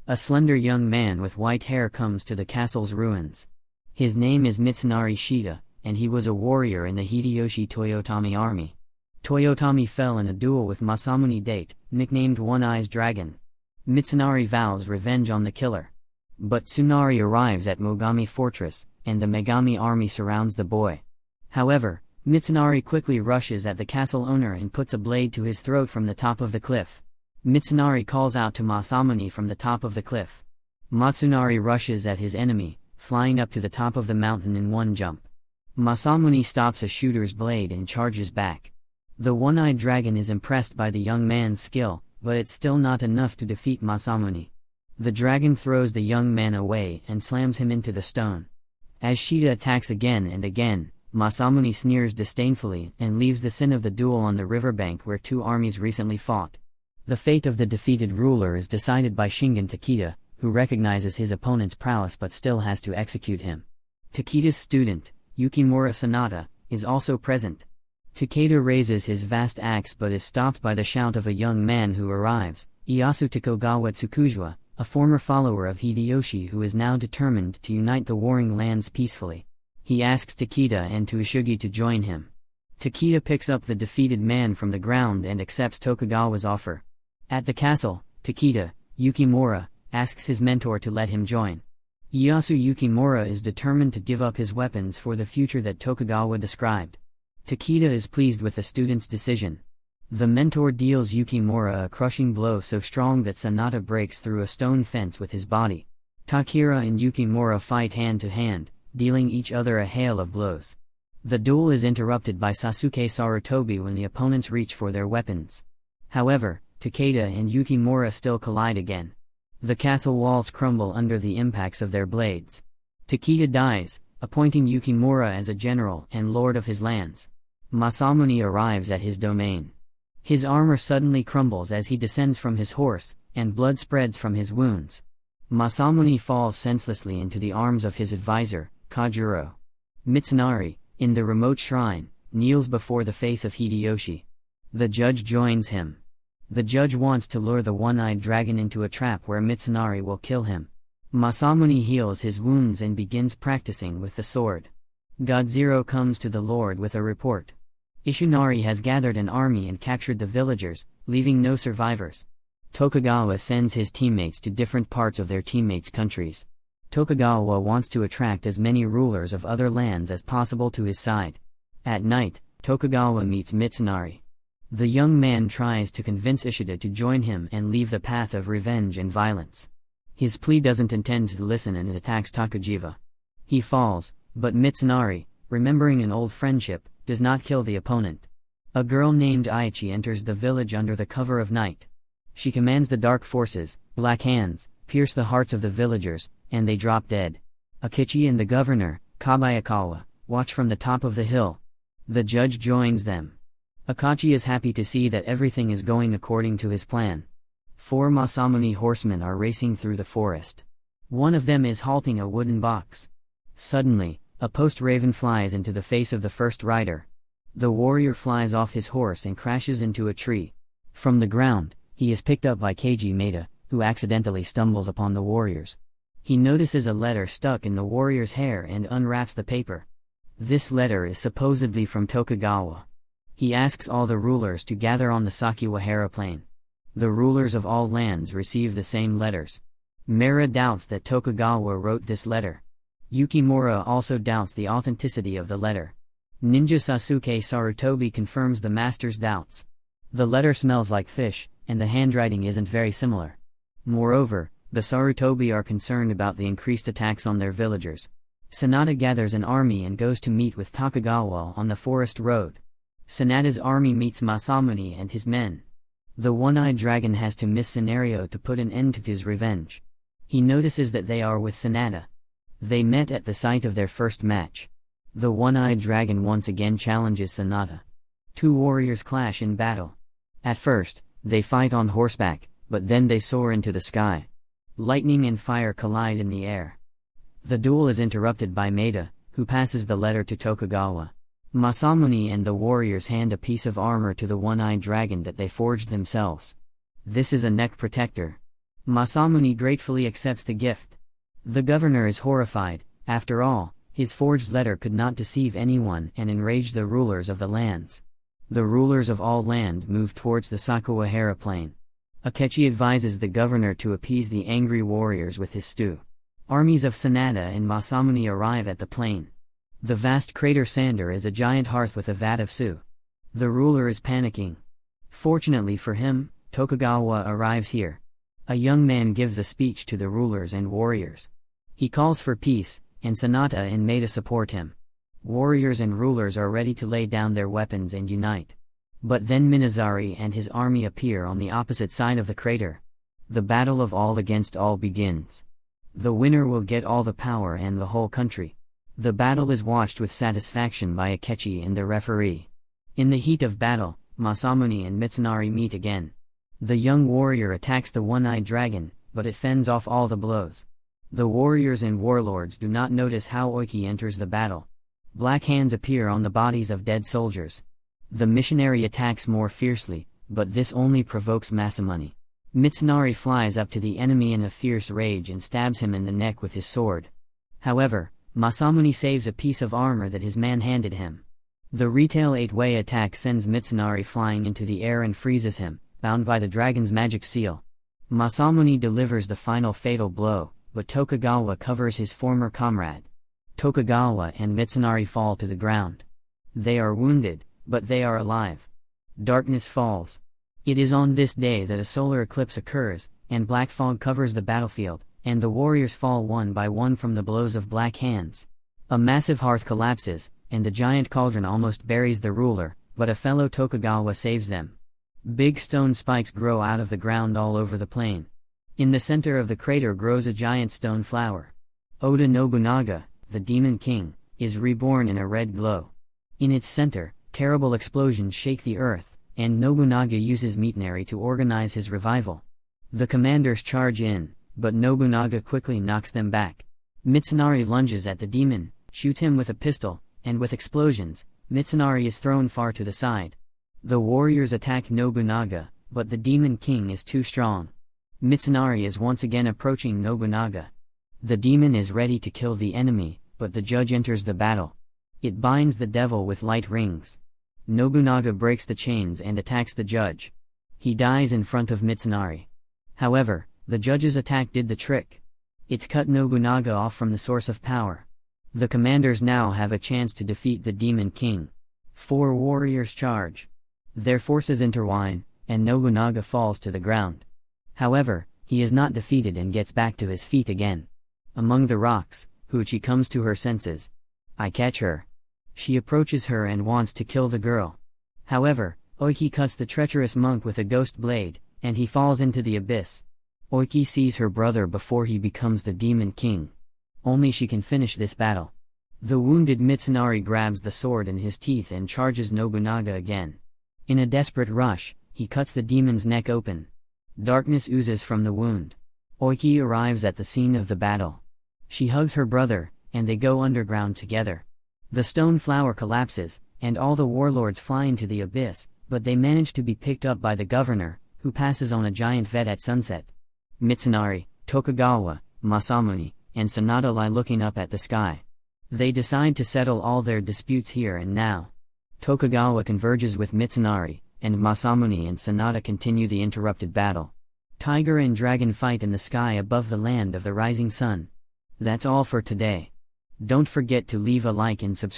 A slender young man with white hair comes to the castle's ruins. His name is Mitsunari Shida, and he was a warrior in the Hideyoshi Toyotomi army. Toyotomi fell in a duel with Masamune Date, nicknamed One-Eyed Dragon. Mitsunari vows revenge on the killer. But Tsunari arrives at Mogami Fortress, and the Megami army surrounds the boy. However, Mitsunari quickly rushes at the castle owner and puts a blade to his throat from the top of the cliff. Mitsunari calls out to Masamune from the top of the cliff. Matsunari rushes at his enemy, flying up to the top of the mountain in one jump. Masamune stops a shooter's blade and charges back. The One-Eyed Dragon is impressed by the young man's skill, but it's still not enough to defeat Masamune. The dragon throws the young man away and slams him into the stone. As Shida attacks again and again, Masamune sneers disdainfully and leaves the scene of the duel on the riverbank where two armies recently fought. The fate of the defeated ruler is decided by Shingen Takeda, who recognizes his opponent's prowess but still has to execute him. Takeda's student, Yukimura Sanada, is also present. Takeda raises his vast axe but is stopped by the shout of a young man who arrives, Ieyasu Tokugawa Tsukujua, a former follower of Hideyoshi who is now determined to unite the warring lands peacefully. He asks Takeda and Tsushigi to join him. Takeda picks up the defeated man from the ground and accepts Tokugawa's offer. At the castle, Takeda, Yukimura, asks his mentor to let him join. Ieyasu Yukimura is determined to give up his weapons for the future that Tokugawa described. Takeda is pleased with the student's decision. The mentor deals Yukimura a crushing blow so strong that Sanada breaks through a stone fence with his body. Takira and Yukimura fight hand to hand, dealing each other a hail of blows. The duel is interrupted by Sasuke Sarutobi when the opponents reach for their weapons. However, Takeda and Yukimura still collide again. The castle walls crumble under the impacts of their blades. Takeda dies, appointing Yukimura as a general and lord of his lands. Masamune arrives at his domain. His armor suddenly crumbles as he descends from his horse, and blood spreads from his wounds. Masamune falls senselessly into the arms of his advisor, Kajuro. Mitsunari, in the remote shrine, kneels before the face of Hideyoshi. The judge joins him. The judge wants to lure the One-Eyed Dragon into a trap where Mitsunari will kill him. Masamune heals his wounds and begins practicing with the sword. Godzero comes to the Lord with a report. Ishinari has gathered an army and captured the villagers, leaving no survivors. Tokugawa sends his teammates to different parts of their teammates' countries. Tokugawa wants to attract as many rulers of other lands as possible to his side. At night, Tokugawa meets Mitsunari. The young man tries to convince Ishida to join him and leave the path of revenge and violence. His plea doesn't intend to listen and attacks Takujiva. He falls, but Mitsunari, remembering an old friendship, does not kill the opponent. A girl named Aichi enters the village under the cover of night. She commands the dark forces, Black Hands, pierce the hearts of the villagers, and they drop dead. Akechi and the governor, Kabayakawa, watch from the top of the hill. The judge joins them. Akachi is happy to see that everything is going according to his plan. 4 Masamune horsemen are racing through the forest. One of them is halting a wooden box. Suddenly, a post raven flies into the face of the first rider. The warrior flies off his horse and crashes into a tree. From the ground, he is picked up by Keiji Maeda, who accidentally stumbles upon the warriors. He notices a letter stuck in the warrior's hair and unwraps the paper. This letter is supposedly from Tokugawa. He asks all the rulers to gather on the Sakiwahara plain. The rulers of all lands receive the same letters. Mera doubts that Tokugawa wrote this letter. Yukimura also doubts the authenticity of the letter. Ninja Sasuke Sarutobi confirms the master's doubts. The letter smells like fish, and the handwriting isn't very similar. Moreover, the Sarutobi are concerned about the increased attacks on their villagers. Sanada gathers an army and goes to meet with Tokugawa on the forest road. Sanada's army meets Masamune and his men. The One-Eyed Dragon has to miss scenario to put an end to his revenge. He notices that they are with Sanada. They met at the site of their first match. The One-Eyed Dragon once again challenges Sanada. 2 warriors clash in battle. At first, they fight on horseback, but then they soar into the sky. Lightning and fire collide in the air. The duel is interrupted by Maeda, who passes the letter to Tokugawa. Masamune and the warriors hand a piece of armor to the One-Eyed Dragon that they forged themselves. This is a neck protector. Masamune gratefully accepts the gift. The governor is horrified. After all, his forged letter could not deceive anyone and enrage the rulers of the lands. The rulers of all land move towards the Sakawahara plain. Akechi advises the governor to appease the angry warriors with his stew. Armies of Sanada and Masamune arrive at the plain. The vast crater Sander is a giant hearth with a vat of stew. The ruler is panicking. Fortunately for him, Tokugawa arrives here. A young man gives a speech to the rulers and warriors. He calls for peace, and Sanada and Maeda support him. Warriors and rulers are ready to lay down their weapons and unite. But then Minazari and his army appear on the opposite side of the crater. The battle of all against all begins. The winner will get all the power and the whole country. The battle is watched with satisfaction by Akechi and the referee. In the heat of battle, Masamune and Mitsunari meet again. The young warrior attacks the one-eyed dragon, but it fends off all the blows. The warriors and warlords do not notice how Oiki enters the battle. Black hands appear on the bodies of dead soldiers. The missionary attacks more fiercely, but this only provokes Masamune. Mitsunari flies up to the enemy in a fierce rage and stabs him in the neck with his sword. However, Masamune saves a piece of armor that his man handed him. The retail 8-way attack sends Mitsunari flying into the air and freezes him, bound by the dragon's magic seal. Masamune delivers the final fatal blow, but Tokugawa covers his former comrade. Tokugawa and Mitsunari fall to the ground. They are wounded, but they are alive. Darkness falls. It is on this day that a solar eclipse occurs, and black fog covers the battlefield, and the warriors fall one by one from the blows of black hands. A massive hearth collapses, and the giant cauldron almost buries the ruler, but a fellow Tokugawa saves them. Big stone spikes grow out of the ground all over the plain. In the center of the crater grows a giant stone flower. Oda Nobunaga, the Demon King, is reborn in a red glow. In its center, terrible explosions shake the earth, and Nobunaga uses Mitsunari to organize his revival. The commanders charge in, but Nobunaga quickly knocks them back. Mitsunari lunges at the demon, shoots him with a pistol, and with explosions, Mitsunari is thrown far to the side. The warriors attack Nobunaga, but the Demon King is too strong. Mitsunari is once again approaching Nobunaga. The demon is ready to kill the enemy, but the judge enters the battle. It binds the devil with light rings. Nobunaga breaks the chains and attacks the judge. He dies in front of Mitsunari. However, the judge's attack did the trick. It's cut Nobunaga off from the source of power. The commanders now have a chance to defeat the Demon King. 4 warriors charge. Their forces intertwine, and Nobunaga falls to the ground. However, he is not defeated and gets back to his feet again. Among the rocks, Huchi comes to her senses. I catch her. She approaches her and wants to kill the girl. However, Oiki cuts the treacherous monk with a ghost blade, and he falls into the abyss. Oiki sees her brother before he becomes the Demon King. Only she can finish this battle. The wounded Mitsunari grabs the sword in his teeth and charges Nobunaga again. In a desperate rush, he cuts the demon's neck open. Darkness oozes from the wound. Oiki arrives at the scene of the battle. She hugs her brother, and they go underground together. The stone flower collapses, and all the warlords fly into the abyss, but they manage to be picked up by the governor, who passes on a giant vet at sunset. Mitsunari, Tokugawa, Masamune, and Sanada lie looking up at the sky. They decide to settle all their disputes here and now. Tokugawa converges with Mitsunari, and Masamune and Sanada continue the interrupted battle. Tiger and dragon fight in the sky above the land of the rising sun. That's all for today. Don't forget to leave a like and subscribe.